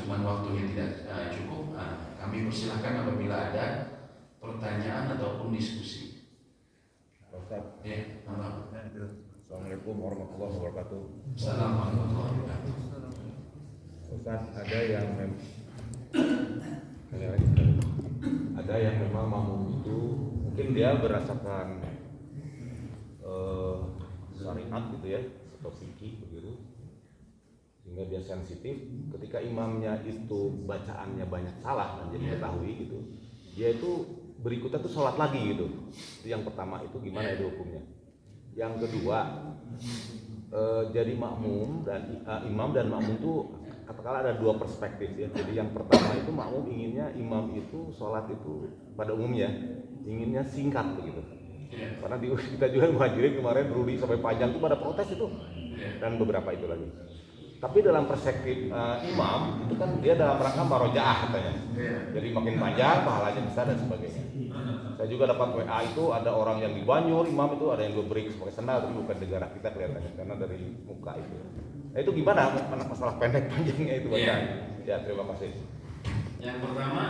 cuman waktunya tidak cukup, kami persilahkan apabila ada pertanyaan ataupun diskusi. Ustaz. Ya, Assalamualaikum warahmatullahi wabarakatuh. Assalamualaikum warahmatullahi wabarakatuh. Ustaz, ada yang memang makmum itu mungkin dia berasakan syariat gitu ya, atau fikih begitu, sehingga dia sensitif ketika imamnya itu bacaannya banyak salah dan jadi ketahui gitu, dia itu berikutnya tuh sholat lagi gitu. Itu yang pertama, itu gimana itu hukumnya? Yang kedua, jadi makmum dan imam dan makmum tuh katakanlah ada dua perspektif ya. Jadi yang pertama itu makmum inginnya imam itu sholat itu pada umumnya inginnya singkat begitu. Karena kita juga muhajirin kemarin Rudi sampai panjang itu pada protes itu, dan beberapa itu lagi. Tapi dalam perspektif imam itu kan dia dalam rangka marojaah katanya. Jadi makin panjang pahalanya besar dan sebagainya. Saya juga dapat WA itu ada orang yang di Banyur imam itu ada yang break pakai sendal, tapi bukan negara kita kelihatannya karena dari muka itu. Nah itu gimana masalah pendek panjangnya itu bacaan? Ya terima kasih. Yang pertama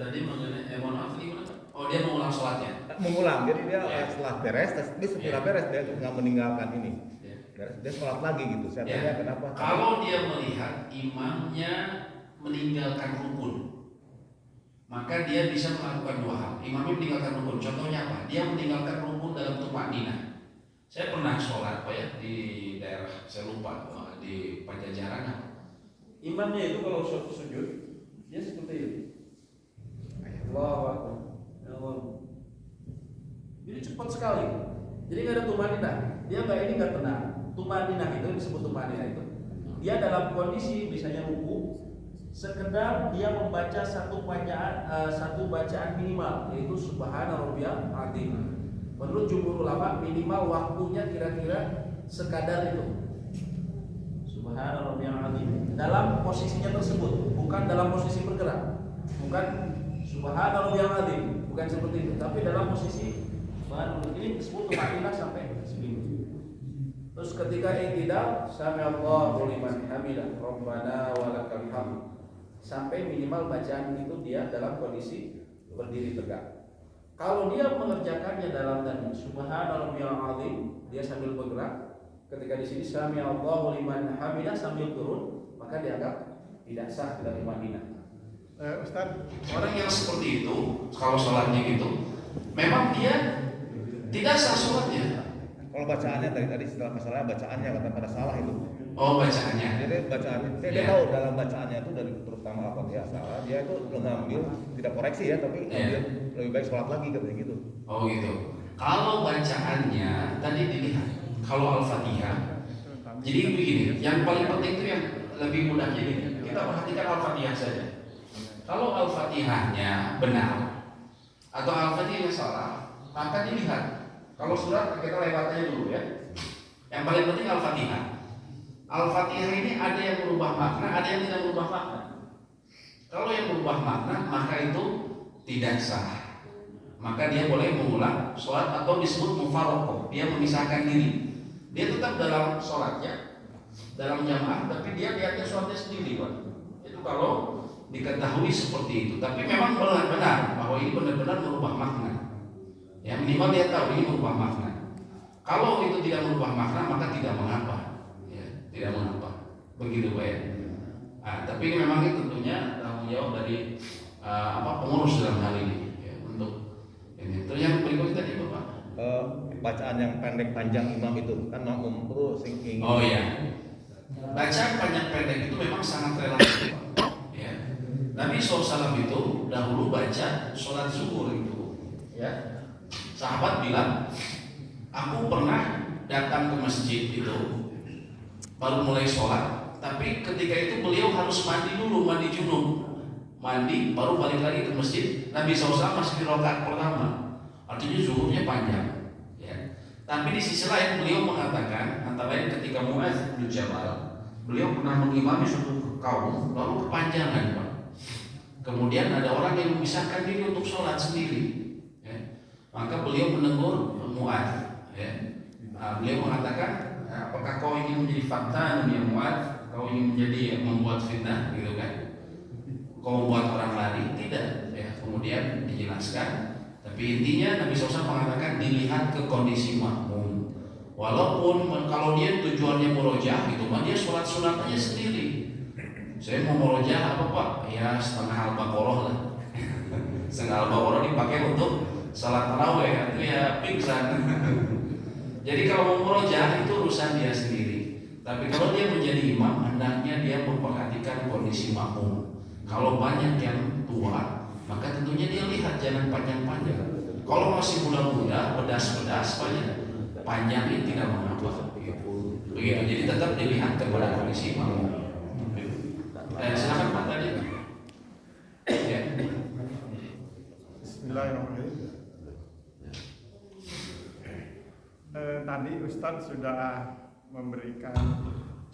tadi mengenai mohon maaf tadi gimana? Oh dia mengulang sholatnya. Mengulang, jadi dia setelah beres, tapi setelah beres dia nggak meninggalkan ini. Dia sholat lagi gitu. Saya tanya kenapa? Kalau dia melihat imamnya meninggalkan rukun, maka dia bisa melakukan dua hal. Imamnya meninggalkan rukun. Contohnya apa? Dia meninggalkan rukun dalam tumakninah. Saya pernah sholat di daerah, saya lupa di Pajajaran. Imamnya itu kalau sujud dia seperti itu. Allahu Akbar. Jadi cepat sekali. Jadi nggak ada tumanina. Dia nggak tenang. Tumanina itu disebut tumanina itu. Dia dalam kondisi misalnya ruku, sekedar dia membaca satu bacaan minimal, yaitu Subhana Rabbiyal Azim. Menurut jumhur ulama minimal waktunya kira-kira sekadar itu. Subhana Rabbiyal Azim. Dalam posisinya tersebut, bukan dalam posisi bergerak. Bukan Subhana Rabbiyal Azim, bukan seperti itu, tapi dalam posisi ini disebut tumanina sampai segini. Terus ketika i'tidal, sami Allahu liman hamidah, Rabbana walakal hamd. Sampai minimal bacaan itu dia dalam kondisi berdiri tegak. Kalau dia mengerjakannya dalam tadi Subhana Rabbiyal Azim, dia sambil bergerak. Ketika di sini sami Allahu liman hamidah sambil turun, maka dianggap tidak sah dari tumanina. Ustaz, orang yang seperti itu kalau sholatnya gitu, memang dia tidak sah sholatnya. kalau bacaannya tadi setelah masalahnya bacaannya kata salah itu. Oh bacaannya. Jadi bacaannya, dia tahu dalam bacaannya itu dari terutama Al-Fatihah salah, dia itu mengambil tidak koreksi ya, tapi dia lebih baik sholat lagi katanya gitu. Oh gitu. Kalau bacaannya tadi dilihat, kalau Al-Fatihah, jadi begini, yang paling penting itu yang lebih mudahnya ini. Kita perhatikan Al-Fatihah saja. Kalau Al-Fatihahnya benar atau Al-Fatihahnya salah, maka dilihat. Kalau surat kita lewatnya dulu ya. Yang paling penting Al-Fatihah. Al-Fatihah ini ada yang berubah makna, ada yang tidak berubah makna. Kalau yang berubah makna, maka itu tidak sah. Maka dia boleh mengulang sholat atau disebut mufaraqah. Dia memisahkan diri. Dia tetap dalam sholatnya, dalam jamaah, tapi dia lihatnya sholatnya sendiri, Pak. Itu kalau diketahui seperti itu. Tapi memang benar bahwa ini benar-benar merubah makna. Ya minimal dia tahu ini merubah makna. Kalau itu tidak merubah makna maka tidak mengapa. Ya, tidak mengapa. Begitu Pak ya. Tapi ini memang itu tentunya tanggung jawab dari pengurus dalam hal ini. Ya, untuk ini. Terus yang berikutnya tadi Bapak. Bacaan yang pendek panjang imam itu kan makmum terus ingin. Oh iya. Bacaan panjang pendek itu memang sangat relatif Pak. Ya. Nabi SAW itu dahulu baca sholat zuhur itu. Ya. Sahabat bilang, aku pernah datang ke masjid itu baru mulai sholat, tapi ketika itu beliau harus mandi dulu, mandi junub, mandi baru balik lagi ke masjid. Nabi SAW masih di rakaat pertama, artinya zuhurnya panjang. Ya. Tapi di sisi lain beliau mengatakan, antara lain ketika Mu'adz bin Jabal, beliau pernah mengimami suatu kaum lalu kepanjangan Pak. Kemudian ada orang yang memisahkan diri untuk sholat sendiri. Maka beliau menegur Mu'adz. Beliau mengatakan, apakah kau ingin menjadi fakta ya Mu'adz? Kau ingin menjadi membuat fitnah, gitu kan? kau membuat orang lari, tidak ya. Kemudian dijelaskan, tapi intinya Nabi SAW mengatakan dilihat ke kondisi makmum. Walaupun kalau dia tujuannya murojaah gitu, mah dia sholat sunat aja sendiri. Saya mau murojaah apa Pak? Ya setengah Al-Baqarah lah. Setengah Al-Baqarah dipakai untuk sholat tarawih, itu ya pingsan. Jadi kalau mau murojaah itu urusan dia sendiri. Tapi kalau dia menjadi imam, hendaknya dia memperhatikan kondisi makmum. Kalau banyak yang tua, maka tentunya dia lihat jangan panjang-panjang. Kalau masih muda-muda, pedas-pedas, panjang ini tidak mengapa. Begitu. Jadi tetap dilihat kepada kondisi makmum. Silakan Pak tadi. Ya. Bismillahirrahmanirrahim. Tadi Ustadz sudah memberikan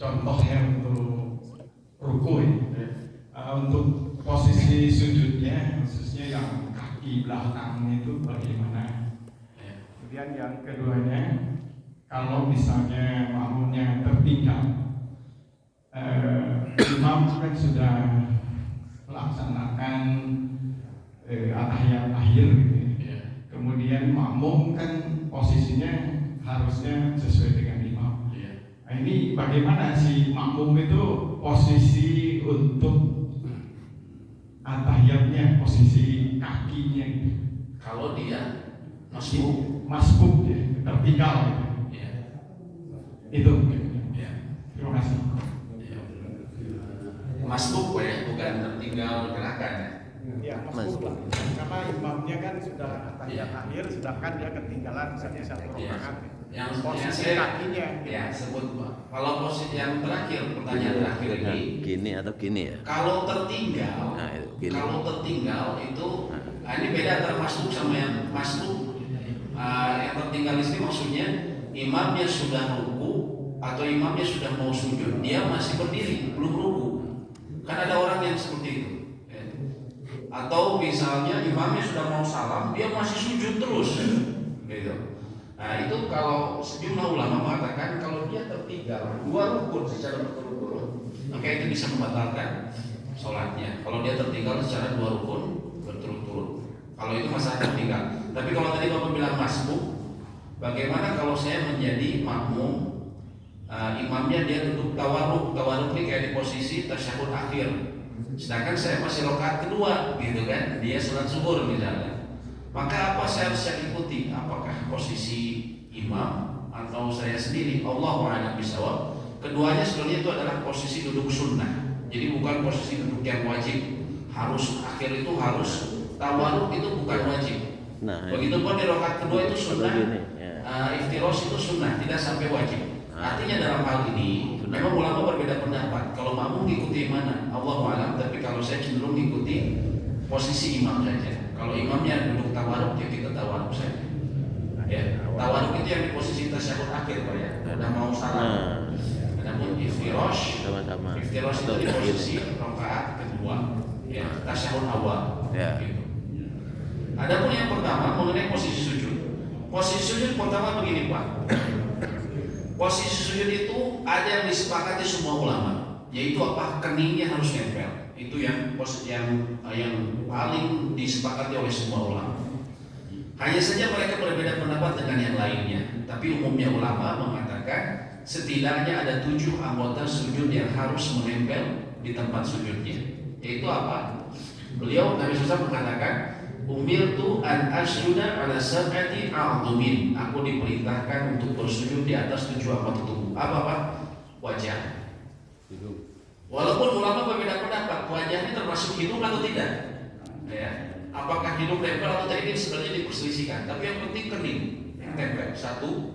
contohnya untuk ruku ya. Untuk posisi sujudnya khususnya yang kaki belakang itu bagaimana? Kemudian yang keduanya, kalau misalnya makmumnya tertinggal, imam kan sudah melaksanakan atahiyat akhir gitu ya. Kemudian makmum kan posisinya harusnya sesuai dengan imam. Nah, ini bagaimana si makmum itu posisi untuk atahiyatnya, posisi kakinya gitu. Kalau dia masbuk ya, tertinggal gitu. Ya. Itu. Ya. Terima kasih. Ya. Masbuk ya, bukan tertinggal gerakan ya. Ya, masbuk lah. Karena imamnya kan sudah atahiyat akhir, sedangkan dia ketinggalan satu rakaat. Yang posisi kakinya. Ya, sebut Pak. Kalau posisi yang terakhir, pertanyaan terakhir ini. Gini atau gini ya? Kalau tertinggal, kalau tertinggal itu, ini beda antara masbuk sama yang masbuk. Yang tertinggal di sini maksudnya imamnya sudah ruku atau imamnya sudah mau sujud, dia masih berdiri, belum ruku. Kan ada orang yang seperti itu. Atau misalnya imamnya sudah mau salam, dia masih sujud terus, gitu. Nah itu kalau sejumlah ulama mengatakan kalau dia tertinggal 2 rukun secara berturut-turut, maka itu bisa membatalkan sholatnya. Kalau dia tertinggal secara 2 rukun berturut-turut, kalau itu masalah tertinggal. Tapi kalau tadi Bapak bilang masbuk, bagaimana kalau saya menjadi makmum, imamnya dia duduk tawarruk ini kayak di posisi tasyahud akhir, sedangkan saya masih rakaat kedua, gitu kan? Dia sholat zuhur misalnya. Maka apa saya harus ikuti? Apakah posisi imam atau saya sendiri? Allahu a'lam bishawab. Keduanya sebenarnya itu adalah posisi duduk sunnah. Jadi bukan posisi duduk yang wajib. Harus akhir itu harus tawarruk itu bukan wajib. Nah, begitupun di rakaat kedua itu sunnah. Iftirosh itu sunnah, tidak sampai wajib. Artinya dalam hal ini memang ulama berbeda pendapat. Kalau makmum ngikuti mana? Allahu a'lam. Tapi kalau saya cenderung ngikuti posisi imam saja. Kalau imamnya duduk tawarruk, ya kita tawarruk saja. Ya, tawarruk itu yang di posisi tasyahud akhir Pak ya. Udah mau salam. Adapun iftirosh itu di posisi rakaat kedua, ya, tasyahud awal. Gitu. Adapun yang pertama mengenai posisi sujud. Posisi sujud pertama begini Pak. Posisi sujud itu ada yang disepakati semua ulama, yaitu apa? Keningnya harus nempel. Itu yang paling disepakati oleh semua ulama. Hanya saja mereka berbeda pendapat dengan yang lainnya. Tapi umumnya ulama mengatakan setidaknya ada 7 anggota sujud yang harus menempel di tempat sujudnya. Yaitu apa? Beliau Nabi SAW mengatakan, umirtu an asjuda ala sab'ati a'dhumin. Aku diperintahkan untuk bersujud di atas 7 anggota tubuh. Apa? Wajah. Walaupun ulama berbeda pendapat, wajahnya termasuk hidung atau tidak? Ya. Apakah hidung tempel atau tidak, ini sebenarnya diperselisihkan. Tapi yang penting kening yang tempel. 1,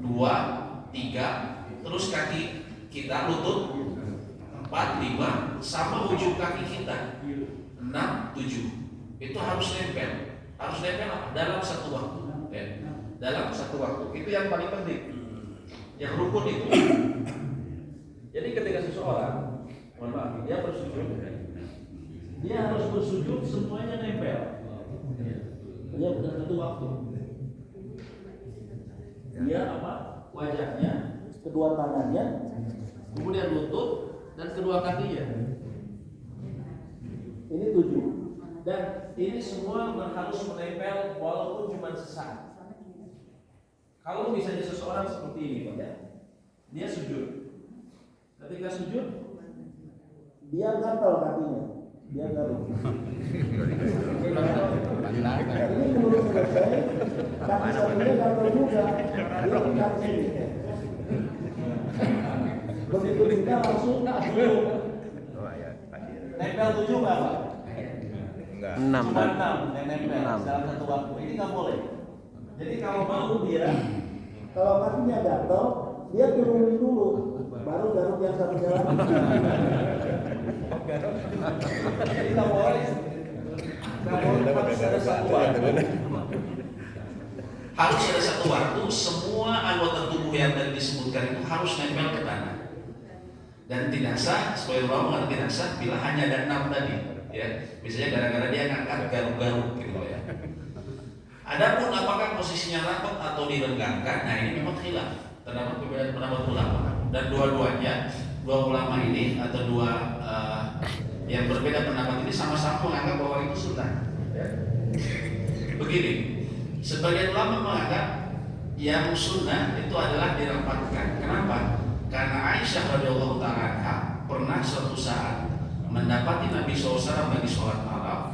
2, 3, terus kaki kita lutut, 4, 5, sama ujung kaki kita 6, 7. Itu harus nempel. Harus nempel apa? Dalam satu waktu. Ya. Dalam satu waktu. Itu yang paling penting. Yang rukun itu. Jadi ketika seseorang, mohon maaf, dia bersujud, dia harus bersujud semuanya nempel. Dia pada satu waktu. Dia apa? Wajahnya, kedua tangannya, kemudian lutut dan kedua kakinya. Ini 7. Dan ini semua harus menempel walaupun cuma sesaat. Kalau misalnya seseorang seperti ini, Pak, ya, dia sujud. Ketika sujud, dia gatal kakinya, dia garuk. Ini menurut saya, kaki satunya gatal juga. Dia tegak sini. Begitu kita langsung duduk. Nempel 7 nggak, Pak? Enggak. 6 Cuma 6 yang nempel dalam satu waktu. Ini nggak boleh. Jadi kalau mau dia, kalau kakinya gatal, dia turunin dulu, baru garuk yang satunya lagi. Jadi nggak boleh. Harus ada satu waktu. Harus ada satu waktu semua anggota tubuh yang tadi disebutkan itu harus nempel ke tanah. Dan tidak sah, sebagai ulama mengatakan tidak sah bila hanya ada 6 tadi, ya. Misalnya gara-gara dia ngangkat garuk-garuk gitu ya. Adapun apakah posisinya rapat atau direnggangkan, nah ini memang khilaf. Terdapat perbedaan pendapat ulama. Dan dua-duanya, dua ulama ini atau dua yang berbeda pendapat ini sama-sama menganggap bahwa itu sunnah. Ya. Begini, sebagian ulama menganggap yang sunnah itu adalah dirapatkan. Kenapa? Karena Aisyah radhiyallahu ta'ala pernah suatu saat mendapati Nabi SAW lagi sholat malam,